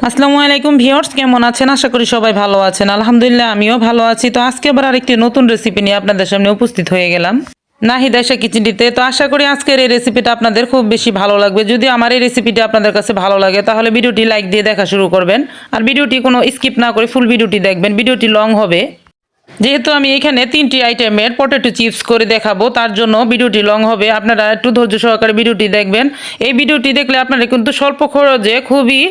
আসসালামু আলাইকুম ভিউয়ার্স, কেমন আছেন? আশা করি সবাই ভালো আছেন। আলহামদুলিল্লাহ আমিও ভালো আছি। তো আজকে আবার আরেকটি নতুন রেসিপি নিয়ে আপনাদের সামনে উপস্থিত হয়ে গেলাম নাহিদ আয়েশা কিচেনটিতে। তো আশা করি আজকের এই রেসিপিটা আপনাদের খুব বেশি ভালো লাগবে। যদি আমার এই রেসিপিটা আপনাদের কাছে ভালো লাগে তাহলে ভিডিওটি লাইক দিয়ে দেখা শুরু করবেন, আর ভিডিওটি কোনো স্কিপ না করে ফুল ভিডিওটি দেখবেন। ভিডিওটি লং হবে, যেহেতু আমি এখানে 3টি আইটেমের পটেটো চিপস করে দেখাবো, তার জন্য ভিডিওটি লং হবে। আপনারা একটু ধৈর্য সহকারে ভিডিওটি দেখবেন। এই ভিডিওটি দেখলে আপনারা কিন্তু স্বল্প খরচে খুবই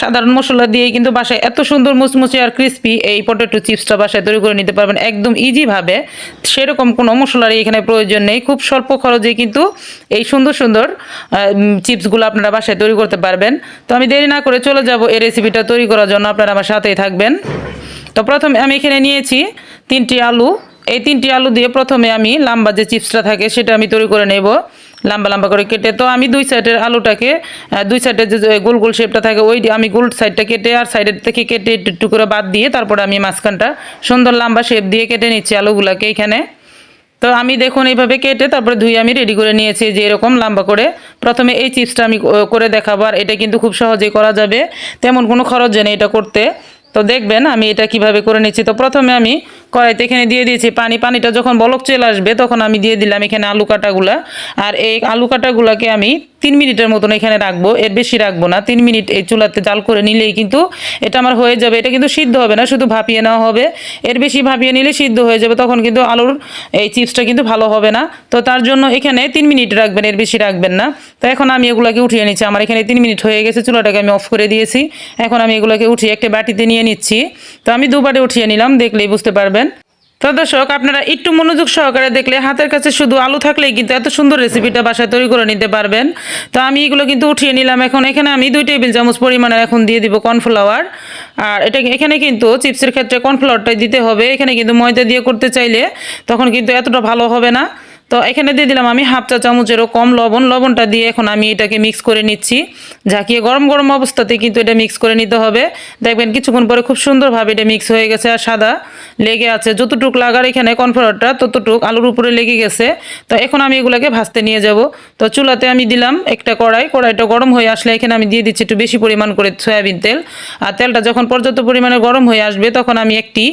সাধারণ মশলা দিয়ে কিন্তু বাসায় এত সুন্দর মুচমুচে আর ক্রিস্পি এই পটেটো চিপসটা বাসায় তৈরি করে নিতে পারবেন একদম ইজিভাবে। সেরকম কোনো মশলারই এখানে প্রয়োজন নেই। খুব স্বল্প খরচে কিন্তু এই সুন্দর সুন্দর চিপসগুলো আপনারা বাসায় তৈরি করতে পারবেন। তো আমি দেরি না করে চলে যাব এই রেসিপিটা তৈরি করার জন্য। আপনারা আমার সাথেই থাকবেন। তো প্রথমে আমি এখানে নিয়েছি 3টি আলু। এই 3টি আলু দিয়ে প্রথমে আমি লম্বা যে চিপসটা থাকে সেটা আমি তৈরি করে নেব, লম্বা লম্বা করে কেটে। তো আমি দুই সাইডের আলুটাকে, দুই সাইডের যে গোল গোল শেপটা থাকে ওই আমি গোল সাইডটা কেটে আর সাইডের থেকে কেটে একটু করে বাদ দিয়ে তারপরে আমি মাঝখানটা সুন্দর লম্বা শেপ দিয়ে কেটে নিচ্ছি আলুগুলাকে এখানে। তো আমি দেখুন এইভাবে কেটে তারপরে ধুয়ে আমি রেডি করে নিয়েছি যে এরকম লম্বা করে। প্রথমে এই চিপসটা আমি করে দেখাবো, আর এটা কিন্তু খুব সহজেই করা যাবে, তেমন কোনো খরচ নেই এটা করতে। তো দেখবেন আমি এটা কিভাবে করে নিচ্ছি। তো প্রথমে আমি কড়াইতে এখানে দিয়ে দিয়েছি পানি। পানিটা যখন বলক চলে আসবে তখন আমি দিয়ে দিলাম এখানে আলু কাটাগুলা। আর এই আলু কাটাগুলাকে আমি 3 মিনিটের মতন এখানে রাখবো, এর বেশি রাখবো না। 3 মিনিট এই চুলাতে জাল করে নিলেই কিন্তু এটা আমার হয়ে যাবে। এটা কিন্তু সিদ্ধ হবে না, শুধু ভাপিয়ে নেওয়া হবে। এর বেশি ভাপিয়ে নিলে সিদ্ধ হয়ে যাবে, তখন কিন্তু আলুর এই চিপসটা কিন্তু ভালো হবে না। তো তার জন্য এখানে 3 মিনিট রাখবেন, এর বেশি রাখবেন না। তো এখন আমি এগুলাকে উঠিয়ে নিচ্ছি। আমার এখানে 3 মিনিট হয়ে গেছে, চুলাটাকে আমি অফ করে দিয়েছি। এখন আমি এগুলোকে উঠিয়ে একটা বাটিতে নিয়ে নিচ্ছি। তো আমি দুবারে উঠিয়ে নিলাম, দেখলেই বুঝতে পারবেন। তো দর্শক, আপনারা একটু মনোযোগ সহকারে দেখলে হাতের কাছে শুধু আলু থাকলেই কিন্তু এত সুন্দর রেসিপিটা বাসায় তৈরি করে নিতে পারবেন। তো আমি এগুলো কিন্তু উঠিয়ে নিলাম। এখন এখানে আমি 2 টেবিল চামচ পরিমাণের এখন দিয়ে দিব কর্নফ্লাওয়ার। আর এখানে কিন্তু চিপসের ক্ষেত্রে কর্নফ্লাওয়ারটাই দিতে হবে। এখানে কিন্তু ময়দা দিয়ে করতে চাইলে তখন কিন্তু এতটা ভালো হবে না। তো এখানে দিয়ে দিলাম আমি হাফ চা চামচেরও কম লবণ। লবণটা দিয়ে এখন আমি এটাকে মিক্স করে নিচ্ছি, ঝাঁকিয়ে গরম গরম অবস্থাতে কিন্তু এটা মিক্স করে নিতে হবে। দেখবেন কিছুক্ষণ পরে খুব সুন্দরভাবে এটা মিক্স হয়ে গেছে আর সাদা লেগে আছে। যতটুক লাগার এখানে কর্নফ্লাওয়ারটা ততটুক আলুর উপরে লেগে গেছে। তো এখন আমি এগুলোকে ভাজতে নিয়ে যাব। তো চুলাতে আমি দিলাম একটা কড়াইটা গরম হয়ে আসলে এখানে আমি দিয়ে দিচ্ছি একটু বেশি পরিমাণ করে সয়াবিন তেল। আর তেলটা যখন পর্যাপ্ত পরিমাণে গরম হয়ে আসবে তখন আমি একটি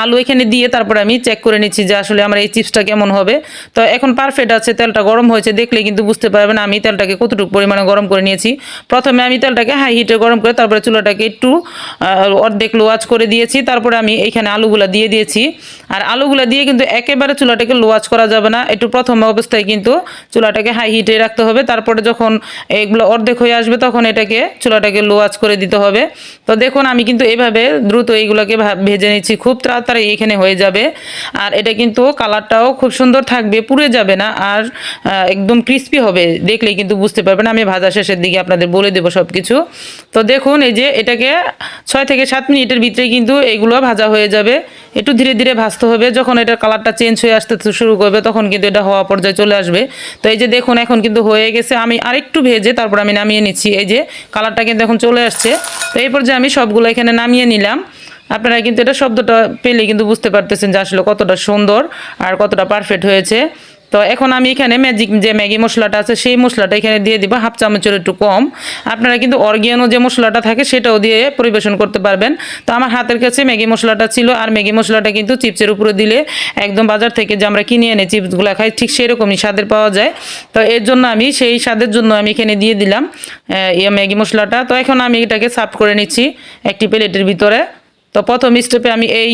আলু এখানে দিয়ে তারপরে আমি চেক করে নিচ্ছি যে আসলে আমার এই চিপসটা কেমন হবে। তো এখন পারফেক্ট আছে, তেলটা গরম হয়েছে, দেখলে কিন্তু বুঝতে পারবেন আমি তেলটাকে কতটুকু পরিমাণে গরম করে নিয়েছি। প্রথমে আমি তেলটাকে হাই হিটে গরম করে তারপরে চুলাটাকে একটু অর্ধেক লো আঁচ করে দিয়েছি। তারপরে আমি এইখানে আলুগুলা দিয়ে দিয়েছি। আর আলুগুলা দিয়ে কিন্তু একেবারে চুলাটাকে লো আঁচ করা যাবে না, একটু প্রথম অবস্থায় কিন্তু চুলাটাকে হাই হিটে রাখতে হবে। তারপরে যখন এগুলো অর্ধেক হয়ে আসবে তখন এটাকে চুলাটাকে লো আঁচ করে দিতে হবে। তো দেখুন আমি কিন্তু এইভাবে দ্রুত এইগুলোকে ভেজে নিচ্ছি, খুব তাড়াতাড়ি এখানে হয়ে যাবে। আর এটা কিন্তু কালারটাও খুব সুন্দর থাকবে, পুড়ে যাবে না, আর একদম ক্রিস্পি হবে, দেখলেই কিন্তু বুঝতে পারবেন। আমি ভাজা শেষের দিকে আপনাদের বলে দেবো সব কিছু। তো দেখুন এই যে এটাকে 6 থেকে 7 মিনিটের ভিতরে কিন্তু এগুলো ভাজা হয়ে যাবে। একটু ধীরে ধীরে ভাজতে হবে, যখন এটার কালারটা চেঞ্জ হয়ে আসতে শুরু করবে তখন কিন্তু এটা হওয়া পর্যায়ে চলে আসবে। তো এই যে দেখুন এখন কিন্তু হয়ে গেছে। আমি আরেকটু ভেজে তারপর আমি নামিয়ে নিচ্ছি। এই যে কালারটা কিন্তু এখন চলে আসছে। তো এই পর্যায়ে আমি সবগুলো এখানে নামিয়ে নিলাম। আপনারা কিন্তু এটা শব্দটা পেলে কিন্তু বুঝতে পারতেছেন যে আসলে কতটা সুন্দর আর কতটা পারফেক্ট হয়েছে। তো এখন আমি এখানে যে ম্যাগি মশলাটা আছে সেই মশলাটা এখানে দিয়ে দিব, হাফ চামচের একটু কম। আপনারা কিন্তু অরিগ্যানো যে মশলাটা থাকে সেটাও দিয়ে পরিবেশন করতে পারবেন। তো আমার হাতের কাছে ম্যাগি মশলাটা ছিল, আর ম্যাগি মশলাটা কিন্তু চিপসের উপরে দিলে একদম বাজার থেকে যে আমরা কিনে এনে চিপসগুলো খাই ঠিক সেরকমই স্বাদের পাওয়া যায়। তো এর জন্য আমি সেই স্বাদের জন্য আমি এখানে দিয়ে দিলাম ম্যাগি মশলাটা। তো এখন আমি এটাকে সার্ভ করে নিচ্ছি একটি প্লেটের ভিতরে। তো প্রথম স্টেপে আমি এই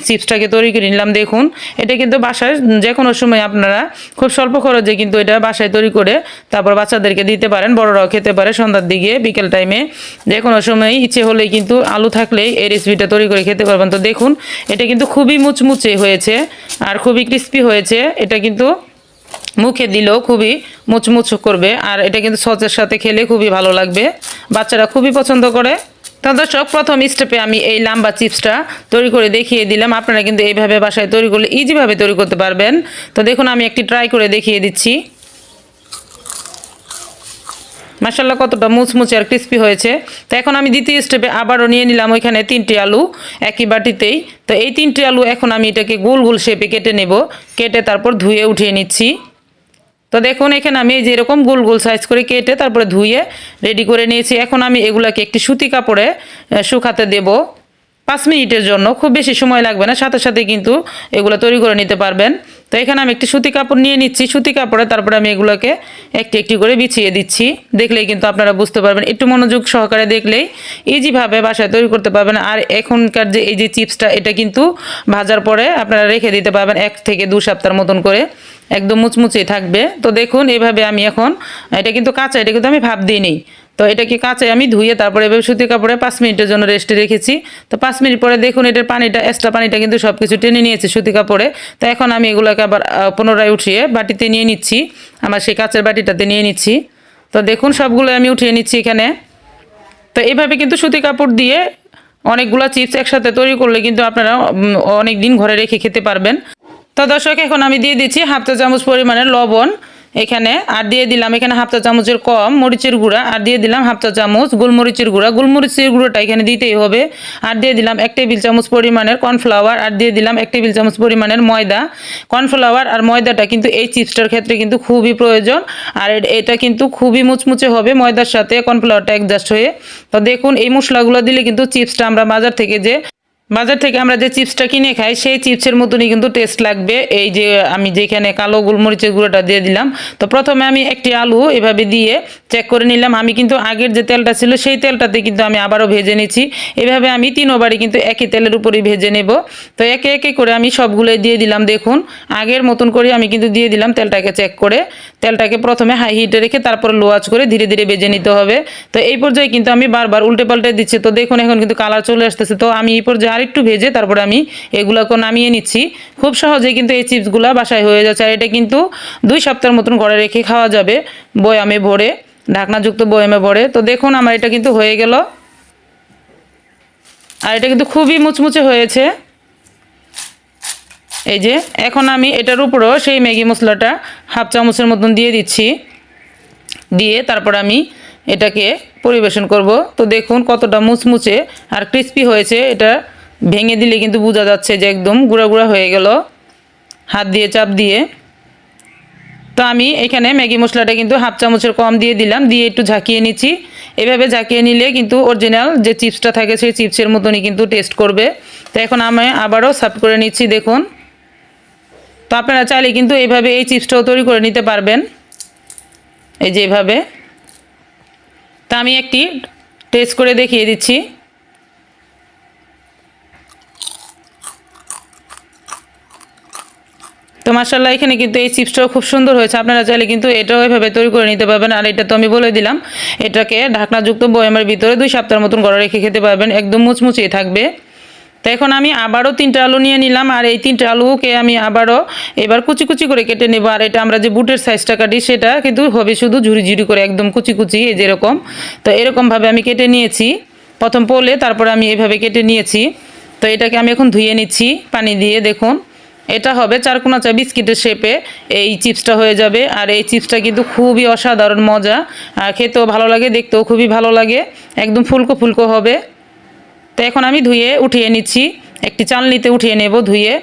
চিপসটাকে তৈরি করে নিলাম। দেখুন এটা কিন্তু বাসায় যে কোনো সময় আপনারা খুব স্বল্প খরচে কিন্তু এটা বাসায় তৈরি করে তারপর বাচ্চাদেরকে দিতে পারেন, বড়রাও খেতে পারে সন্ধ্যার দিকে, বিকেল টাইমে যে কোনো সময় ইচ্ছে হলেই কিন্তু আলু থাকলেই এই রেসিপিটা তৈরি করে খেতে পারবেন। তো দেখুন এটা কিন্তু খুবই মুচমুচে হয়েছে আর খুবই ক্রিস্পি হয়েছে। এটা কিন্তু মুখে দিলেও খুবই মুচমুচ করবে, আর এটা কিন্তু সসের সাথে খেলে খুবই ভালো লাগবে, বাচ্চারা খুবই পছন্দ করে। তো দর্শক, প্রথম স্টেপে আমি এই লম্বা চিপসটা তৈরি করে দেখিয়ে দিলাম। আপনারা কিন্তু এইভাবে বাসায় তৈরি করলে ইজিভাবে তৈরি করতে পারবেন। তো দেখুন আমি একটি ট্রাই করে দেখিয়ে দিচ্ছি। মাশাআল্লাহ কতটা মুচমুচে আর ক্রিস্পি হয়েছে। তো এখন আমি দ্বিতীয় স্টেপে আবারও নিয়ে নিলাম ওইখানে 3টি আলু একই বাটিতেই। তো এই 3টি আলু এখন আমি এটাকে গোল গোল শেপে কেটে নেব, কেটে তারপর ধুয়ে উঠিয়ে নিচ্ছি। তো দেখুন এখানে আমি যে এরকম গোল গোল সাইজ করে কেটে তারপরে ধুয়ে রেডি করে নিয়েছি। এখন আমি এগুলাকে একটি সুতি কাপড়ে শুকাতে দেব 5 মিনিটের জন্য। খুব বেশি সময় লাগবে না, সাথে সাথে কিন্তু এগুলো তৈরি করে নিতে পারবেন। তো এখানে আমি একটি সুতি কাপড় নিয়ে নিচ্ছি, সুতি কাপড়ে তারপরে আমি এগুলোকে একটি একটি করে বিছিয়ে দিচ্ছি। দেখলেই কিন্তু আপনারা বুঝতে পারবেন, একটু মনোযোগ সহকারে দেখলেই ইজিভাবে বাসায় তৈরি করতে পারবেন। আর এখনকার যে এই যে চিপসটা, এটা কিন্তু ভাজার পরে আপনারা রেখে দিতে পারবেন 1 থেকে 2 সপ্তাহের মতন করে, একদম মুচমুচে থাকবে। তো দেখুন এইভাবে আমি এখন, এটা কিন্তু কাঁচা, এটা কিন্তু আমি ভাপ দিইনি। তো এটাকে কাঁচে আমি ধুয়ে তারপরে এভাবে সুতি কাপড়ে 5 মিনিটের জন্য রেস্টে রেখেছি। তো 5 মিনিট পরে দেখুন এটার পানিটা, এক্সট্রা পানিটা কিন্তু সব কিছু টেনে নিয়েছে সুতি কাপড়ে। তো এখন আমি এগুলোকে আবার পুনরায় উঠিয়ে বাটিতে নিয়ে নিচ্ছি, আমার সেই কাঁচের বাটিটাতে নিয়ে নিচ্ছি। তো দেখুন সবগুলো আমি উঠিয়ে নিচ্ছি এখানে। তো এইভাবে কিন্তু সুতি কাপড় দিয়ে অনেকগুলো চিপস একসাথে তৈরি করলে কিন্তু আপনারা অনেক দিন ঘরে রেখে খেতে পারবেন। তো দর্শক এখন আমি দিয়ে দিচ্ছি 1/2 চা চামচ পরিমাণের লবণ এখানে, আর দিয়ে দিলাম এখানে 1/2 চা চামচের কম মরিচের গুঁড়া, আর দিয়ে দিলাম 1/2 চা চামচ গোলমরিচের গুঁড়া। গোলমরিচের গুঁড়োটা এখানে দিতেই হবে। আর দিয়ে দিলাম 1 টেবিল চামচ পরিমাণের কর্নফ্লাওয়ার, আর দিয়ে দিলাম 1 টেবিল চামচ পরিমাণের ময়দা। কর্নফ্লাওয়ার আর ময়দাটা কিন্তু এই চিপসটার ক্ষেত্রে কিন্তু খুবই প্রয়োজন। আর এটা কিন্তু খুবই মুচমুচে হবে ময়দার সাথে কর্নফ্লাওয়ারটা অ্যাডজাস্ট হয়ে। তো দেখুন এই মশলাগুলো দিলে কিন্তু চিপসটা আমরা বাজার থেকে আমরা যে চিপসটা কিনে খাই সেই চিপসের মতনই কিন্তু টেস্ট লাগবে। এই যে আমি যেখানে কালো গোলমরিচের গুঁড়োটা দিয়ে দিলাম, তো প্রথমে আমি একটি আলু এভাবে দিয়ে চেক করে নিলাম। আমি কিন্তু আগের যে তেলটা ছিল সেই তেলটাতে কিন্তু আমি আবারও ভেজে নিচ্ছি। এভাবে আমি 3বারই কিন্তু একই তেলের উপরই ভেজে নেব। তো একে একে করে আমি সবগুলোই দিয়ে দিলাম। দেখুন আগের মতন করে আমি কিন্তু দিয়ে দিলাম তেলটাকে চেক করে। তেলটাকে প্রথমে হাই হিটে রেখে তারপর লো আঁচ করে ধীরে ধীরে ভেজে নিতে হবে। তো এই পর্যায়ে কিন্তু আমি বারবার উল্টে পাল্টে দিচ্ছি। তো দেখুন এখন কিন্তু কালার চলে আসতেছে। তো আমি এই পর্যায়ে আরেকটু ভেজে তারপরে আমি এগুলোকে নামিয়ে নিচ্ছি। খুব সহজে কিন্তু এই চিপসগুলো বাসায় হয়ে যাচ্ছে। আর এটা কিন্তু 2 সপ্তাহের মতন ঘরে রেখে খাওয়া যাবে বয়ামে ভরে, ঢাকনাযুক্ত বয়ামে ভরে। তো দেখুন আমার এটা কিন্তু হয়ে গেল, আর এটা কিন্তু খুবই মুচমুচে হয়েছে। এই যে এখন আমি এটার উপরও সেই ম্যাগি মশলাটা 1/2 চামচের মতন দিয়ে দিচ্ছি, দিয়ে তারপর আমি এটাকে পরিবেশন করব। তো দেখুন কতটা মুচমুচে আর ক্রিস্পি হয়েছে। এটা ভেঙে দিলে কিন্তু বোঝা যাচ্ছে যে একদম গুঁড়া গুঁড়া হয়ে গেল হাত দিয়ে চাপ দিয়ে। তো আমি এখানে ম্যাগি মশলাটা কিন্তু 1/2 চামচের কম দিয়ে দিলাম, দিয়ে একটু ঝাঁকিয়ে নিচ্ছি। এভাবে ঝাঁকিয়ে নিলে কিন্তু অরিজিনাল যে চিপসটা থাকে সেই চিপসের মতনই কিন্তু টেস্ট করবে। তো এখন আমি আবারও সার্ভ করে নিচ্ছি দেখুন। তো আপনারা চাইলে কিন্তু এইভাবে এই চিপসটাও তৈরি করে নিতে পারবেন, এই যে এইভাবে। তা আমি একটি টেস্ট করে দেখিয়ে দিচ্ছি। তো মাশাআল্লাহ এখানে কিন্তু এই চিপসটাও খুব সুন্দর হয়েছে। আপনারা চাইলে কিন্তু এটাও এভাবে তৈরি করে নিতে পারবেন। আর এটা তো আমি বলে দিলাম, এটাকে ঢাকনাযুক্ত বয়ামের ভিতরে 2 সপ্তাহের মতন ঘরে রেখে খেতে পারবেন, একদম মুচমুচে থাকবে। তো এখন আমি আবারও 3টা আলু নিয়ে নিলাম, আর এই 3টা আলুকে আমি আবারও এবার কুচি কুচি করে কেটে নেব। আর এটা আমরা যে বুটের সাইজটা কাটি সেটা কিন্তু হবে শুধু ঝুরি ঝুরি করে, একদম কুচি কুচি এই যেরকম। তো এরকমভাবে আমি কেটে নিয়েছি প্রথম পোলে, তারপরে আমি এইভাবে কেটে নিয়েছি। তো এটাকে আমি এখন ধুয়ে নিচ্ছি পানি দিয়ে। দেখুন এটা হবে 4কোনা চা বিস্কিটের শেপে এই চিপসটা হয়ে যাবে। আর এই চিপসটা কিন্তু খুবই অসাধারণ মজা, আর খেতেও ভালো লাগে, দেখতেও খুবই ভালো লাগে, একদম ফুলকো ফুলকো হবে। তো এখন আমি ধুয়ে উঠিয়ে নিচ্ছি, একটি চালনিতে উঠিয়ে নেব ধুয়ে।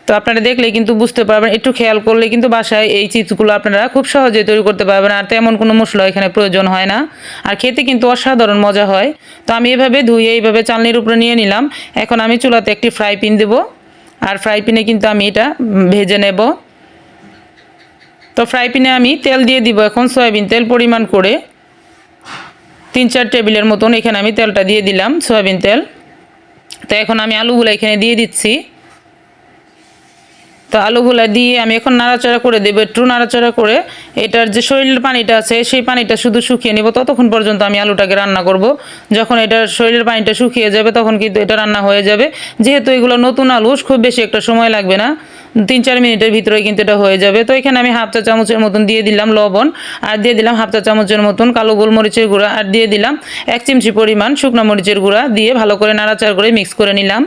তো আপনারা দেখলে কিন্তু বুঝতে পারবেন, একটু খেয়াল করলে কিন্তু বাসায় এই চিপসগুলো আপনারা খুব সহজে তৈরি করতে পারবেন। আর তেমন কোনো মশলা এখানে প্রয়োজন হয় না, আর খেতে কিন্তু অসাধারণ মজা হয়। তো আমি এভাবে ধুয়ে এইভাবে চালনির উপরে নিয়ে নিলাম। এখন আমি চুলাতে একটি ফ্রাই প্যান দেবো, আর ফ্রাই প্যানে কিন্তু আমি এটা ভেজে নেব। তো ফ্রাই প্যানে আমি তেল দিয়ে দিব এখন, সয়াবিন তেল পরিমাণ করে 3-4 টেবিলের মতন এখানে আমি তেলটা দিয়ে দিলাম, সয়াবিন তেল। তো এখন আমি আলুগুলো এখানে দিয়ে দিচ্ছি। তো আলুগুলো দিয়ে আমি এখন নাড়াচাড়া করে দেবো, একটু নাড়াচাড়া করে এটার যে শরীরের পানিটা আছে সেই পানিটা শুধু শুকিয়ে নেব। ততক্ষণ পর্যন্ত আমি আলুটাকে রান্না করব। যখন এটার শরীরের পানিটা শুকিয়ে যাবে তখন কিন্তু এটা রান্না হয়ে যাবে। যেহেতু এগুলো নতুন আলু, খুব বেশি একটা সময় লাগবে না, 3-4 মিনিটের ভিতরেই কিন্তু এটা হয়ে যাবে। তো এখানে আমি 1/2 চা চামচের মতন দিয়ে দিলাম লবণ, আর দিয়ে দিলাম 1/2 চা চামচের মতন কালো গোলমরিচের গুঁড়া, আর দিয়ে দিলাম 1 চিমচি পরিমাণ শুকনো মরিচের গুঁড়া, দিয়ে ভালো করে নাড়াচাড়া করে মিক্স করে নিলাম।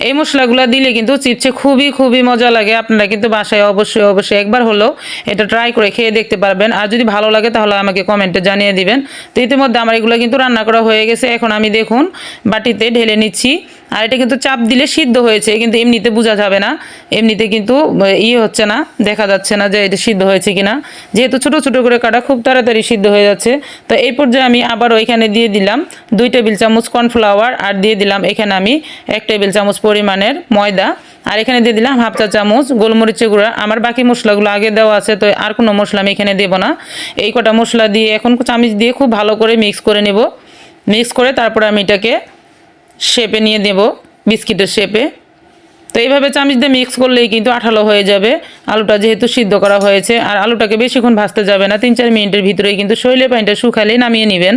এই মশলাগুলো দিলে কিন্তু চিপসে খুবই খুবই মজা লাগে। আপনারা কিন্তু বাসায় অবশ্যই একবার হলেও এটা ট্রাই করে খেয়ে দেখতে পারবেন। আর যদি ভালো লাগে তাহলে আমাকে কমেন্টে জানিয়ে দিবেন। তো ইতিমধ্যে আমার এগুলো কিন্তু রান্না করা হয়ে গেছে। এখন আমি দেখুন বাটিতে ঢেলে নিচ্ছি। আর এটা কিন্তু চাপ দিলে সিদ্ধ হয়েছে, কিন্তু এমনিতে বোঝা যাবে না, এমনিতে কিন্তু হচ্ছে না, দেখা যাচ্ছে না যে এটা সিদ্ধ হয়েছে কিনা, যেহেতু ছোট ছোট করে কাটা খুব তাড়াতাড়ি সিদ্ধ হয়ে যাচ্ছে। তো এই পর্যায়ে আমি আবারও এখানে দিয়ে দিলাম 2 টেবিল চামচ কর্নফ্লাওয়ার, আর দিয়ে দিলাম এখানে আমি 1 টেবিল চামচ পরিমাণের ময়দা, আর এখানে দিয়ে দিলাম হাফ চা চামচ গোলমরিচের গুঁড়া। আমার বাকি মশলাগুলো আগে দেওয়া আছে, তো আর কোনো মশলা আমি এখানে দেবো না। এই কটা মশলা দিয়ে এখন চামচ দিয়ে খুব ভালো করে মিক্স করে নেব। মিক্স করে তারপরে আমি এটাকে শেপে নিয়ে দেব, বিস্কিটের শেপে। তো এইভাবে চামচ দিয়ে মিক্স করলেই কিন্তু আঠালো হয়ে যাবে, আলুটা যেহেতু সিদ্ধ করা হয়েছে। আর আলুটাকে বেশিক্ষণ ভাজতে যাবে না, 3-4 মিনিটের ভিতরেই কিন্তু শৈলে পানিটা শুকালেই নামিয়ে নেবেন।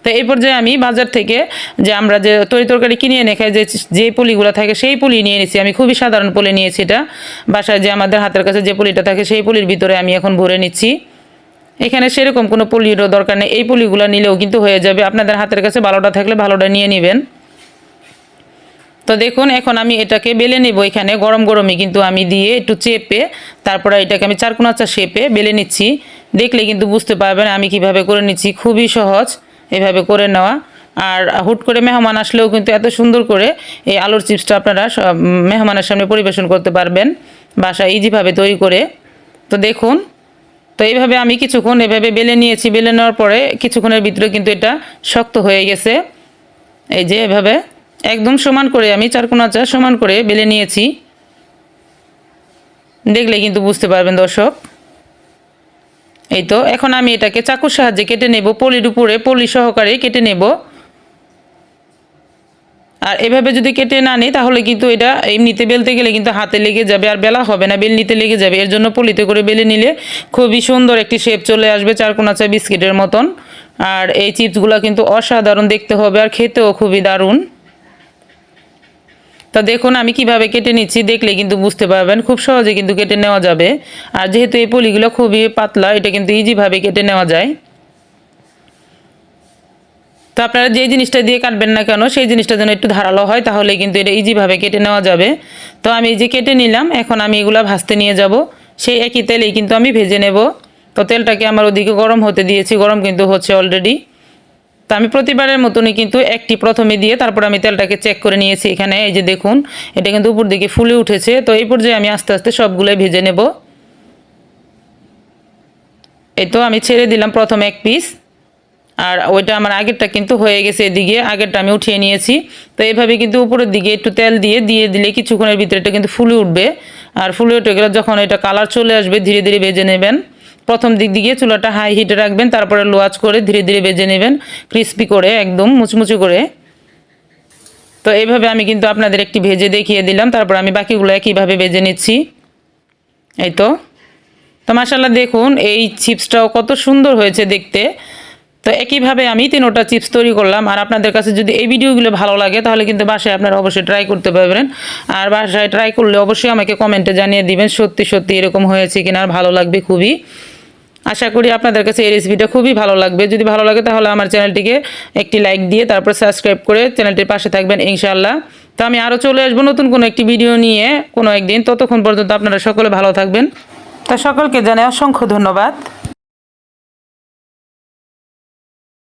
তো এই পর্যায়ে আমি বাজার থেকে যে আমরা যে তরকারি কিনে এনে খাই, যে পুলিগুলো থাকে সেই পুলি নিয়ে নিয়েছি। আমি খুবই সাধারণ পুলি নিয়েছি, এটা বাসায় যে আমাদের হাতের কাছে যে পুলিটা থাকে সেই পুলির ভিতরে আমি এখন ভরে নিচ্ছি। এখানে সেরকম কোনো পুলিরও দরকার নেই, এই পুলিগুলো নিলেও কিন্তু হয়ে যাবে। আপনাদের হাতের কাছে ভালোটা থাকলে ভালোটা নিয়ে নেবেন। তো দেখুন এখন আমি এটাকে বেলে নেব। এখানে গরম গরমই কিন্তু আমি দিয়ে একটু চেপে তারপরে এটাকে আমি চারকোনা শেপে বেলে নিচ্ছি। দেখলে কিন্তু বুঝতে পারবেন আমি কিভাবে করে নিচ্ছি, খুবই সহজ এভাবে করে নেওয়া। আর হুট করে মেহমান আসলেও কিন্তু এত সুন্দর করে এই আলুর চিপসটা আপনারা মেহমানের সামনে পরিবেশন করতে পারবেন বাসায় ইজিভাবে তৈরি করে। তো দেখুন, তো এইভাবে আমি কিছুক্ষণ এভাবে বেলে নিয়েছি। বেলে নেওয়ার পরে কিছুক্ষণের ভিতরে কিন্তু এটা শক্ত হয়ে গেছে। এই যে এভাবে একদম সমান করে আমি চারকোনা সমান করে বেলে নিয়েছি, দেখলে কিন্তু বুঝতে পারবেন দর্শক। এই তো এখন আমি এটাকে চাকুর সাহায্যে কেটে নেব, পলির উপরে পলি সহকারে কেটে নেব। আর এভাবে যদি কেটে না নিই তাহলে কিন্তু এটা এমনিতে বেলতে গেলে কিন্তু হাতে লেগে যাবে, আর বেলা হবে না, বেলনিতে লেগে যাবে। এর জন্য পলিতে করে বেলে নিলে খুবই সুন্দর একটি শেপ চলে আসবে, চারকোনা বিস্কিটের মতন। আর এই চিপসগুলো কিন্তু অসাধারণ দেখতে হবে, আর খেতেও খুবই দারুণ। তা দেখুন আমি কিভাবে কেটে নিচ্ছি, দেখলে কিন্তু বুঝতে পারবেন, খুব সহজে কিন্তু কেটে নেওয়া যাবে। আর যেহেতু এই পলিগুলো খুবই পাতলা, এটা কিন্তু ইজিভাবে কেটে নেওয়া যায়। তো আপনারা যে জিনিসটা দিয়ে কাটবেন না কেন সেই জিনিসটা যেন একটু ধারালো হয়, তাহলে কিন্তু এটা ইজিভাবে কেটে নেওয়া যাবে। তো আমি এই যে কেটে নিলাম, এখন আমি এগুলো ভাজতে নিয়ে যাব। সেই একই তেলেই কিন্তু আমি ভেজে নেব। তো তেলটাকে আমার ওদিকে গরম হতে দিয়েছি, গরম কিন্তু হচ্ছে অলরেডি। তো আমি প্রতিবারের মতনই কিন্তু একটি প্রথমে দিয়ে তারপর আমি তেলটাকে চেক করে নিয়েছি। এখানে এই যে দেখুন এটা কিন্তু উপর দিকে ফুলে উঠেছে। তো এই পর্যায়ে আমি আস্তে আস্তে সবগুলোই ভেজে নেব। এই তো আমি ছেড়ে দিলাম প্রথম এক পিস, আর ওইটা আমার আগেরটা কিন্তু হয়ে গেছে, এদিকে আগেরটা আমি উঠিয়ে নিয়েছি। তো এইভাবে কিন্তু উপরের দিকে একটু তেল দিয়ে দিলে কিছুক্ষণের ভিতরে এটা কিন্তু ফুলে উঠবে। আর ফুলে উঠে গেলে যখন এটা কালার চলে আসবে ধীরে ধীরে ভেজে নেবেন। প্রথম দিক দিয়ে চুলাটা হাই হিটে রাখবেন, তারপরে লো আঁচ করে ধীরে ধীরে ভেজে নেবেন, ক্রিস্পি করে একদম মুচমুচে করে। তো এইভাবে আমি কিন্তু আপনাদের একটি ভেজে দেখিয়ে দিলাম, তারপর আমি বাকিগুলো একইভাবে ভেজে নিচ্ছি। এই তো মাশাআল্লাহ দেখুন এই চিপসটাও কত সুন্দর হয়েছে দেখতে। তো একইভাবে আমি 3টা চিপস তৈরি করলাম। আর আপনাদের কাছে যদি এই ভিডিওগুলো ভালো লাগে তাহলে কিন্তু বাসায় আপনারা অবশ্যই ট্রাই করতে পারবেন। আর বাসায় ট্রাই করলে অবশ্যই আমাকে কমেন্টে জানিয়ে দিবেন সত্যি সত্যি এরকম হয়েছে কিনা, আর ভালো লাগবে খুবই। আশা করি আপনাদের কাছে এই রেসিপিটা খুবই ভালো লাগবে। যদি ভালো লাগে তাহলে আমার চ্যানেলটিকে একটি লাইক দিয়ে তারপর সাবস্ক্রাইব করে চ্যানেলটির পাশে থাকবেন ইনশাআল্লাহ। তো আমি আরও চলে আসবো নতুন কোনো একটি ভিডিও নিয়ে কোনো একদিন। ততক্ষণ পর্যন্ত আপনারা সকলে ভালো থাকবেন। তা সকলকে জানাই অসংখ্য ধন্যবাদ।